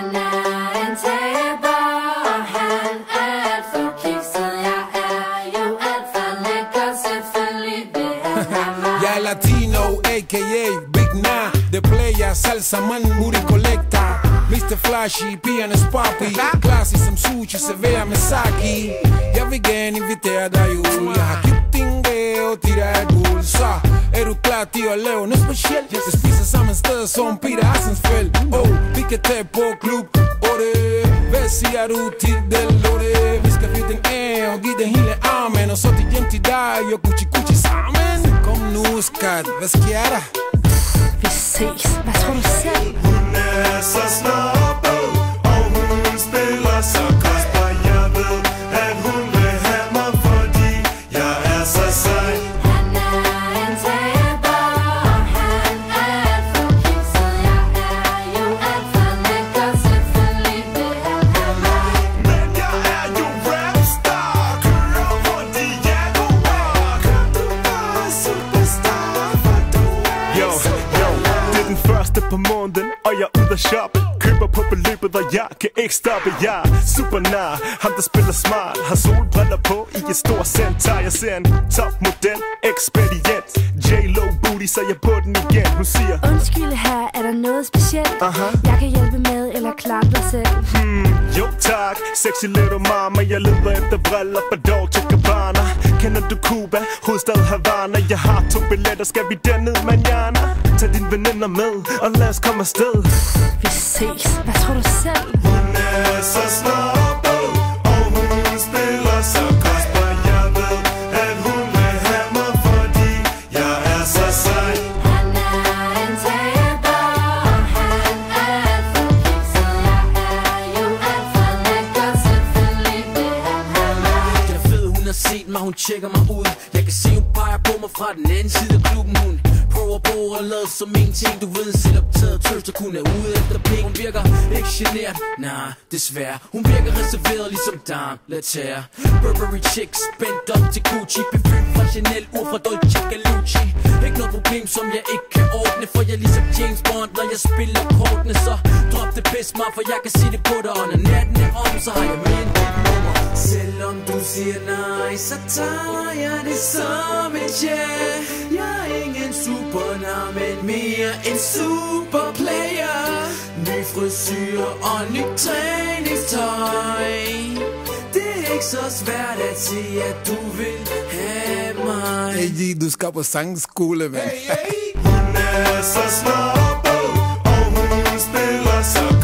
Han er en taber, og han er alt for kikset. Jeg er jo alt for lækker, selvfølgelig vil han have mig. Jeg er latino, a.k.a. Big Na. The player, salsa man, moody collector. Mr. Flashy, pigernes papi. Classy som sushi, serverer med sake. Jeg vil gerne invitere dig jul. Jeg har købt din gave til dig guld. Så er du klar til at lave noget specielt? Vi spiser sammen sted som Peter Hassensfeldt. Vi kan tage på klub 8. Hvad siger du til det lorte? Vi skal finde den af og give den hele armen. Og så til hjem til dig og Gucci sammen. Kom nu skat, hvad sker der? Vi ses. Hvad tror du selv? Hun er så snobbet, og hun spiller så kostbar. Jeg ved, at hun vil have mig, fordi jeg er så sej. Han er en taber, og han er alt for kikset. Jeg er jo alt for lækker, selvfølgelig vil han have mig. Men jeg er jo rapstar, kører rundt i Jaguar. Kan du være superstar, for du er så det er den første på måneden, og jeg er ude at shoppe. Køber på beløbet, og jeg kan ikke stoppe. Jeg er super nar, ham der spiller smart. Har solbriller på i et stort center. Jeg ser en topmodel, ekspedient. J-Lo booty, så jeg på den igen. Hun siger, Undskyld her, er der noget specielt? Jeg kan hjælpe med, eller klare dig selv. jo tak, sexy little mama. Jeg leder efter briller på Dolce Gabbana. Kender du Cuba, hovedstad Havana? Jeg har 2 billetter, skal vi derned manana? Tag dine veninder med, og lad os komme afsted. Vi ses. Hvad tror du selv? Hun er så snobbet, og hun spiller så kostbar. Jeg ved, at hun vil have mig, fordi jeg er så sej. Han er en taber, og han er alt for kikset. Jeg er jo alt for lækker, selvfølgelig vil han have mig. Jeg ved, hun har set mig, hun tjekker mig ud. Jeg kan se, hun peger på mig fra den anden side af klubben. Hun prøver på at lade som ingenting. Du ved, selv optaget tøster, kun er ude efter penge. Hun virker ikke genert, nej, desværre. Hun virker reserveret ligesom Dame Laterre. Burberry chicks, spændt op til Gucci. Befyldt fra Chanel, ur fra Dolce Galucci. Ikke noget problem, som jeg ikke kan ordne. For jeg er ligesom James Bond, når jeg spiller kortene. Så drop det bedst mig, for jeg kan se det på dig. Og når natten er om, så har jeg med en dit nummer. Selvom du siger nej, så tager jeg det som et ja. Jeg er ingen supernar, men mere en superplayer. Ny frisyr og nyt træningstøj. Det er ikke så svært at sige, at du vil have mig. Hey, du skal på sangskole, mand. Hun er så snobbet, og hun spiller så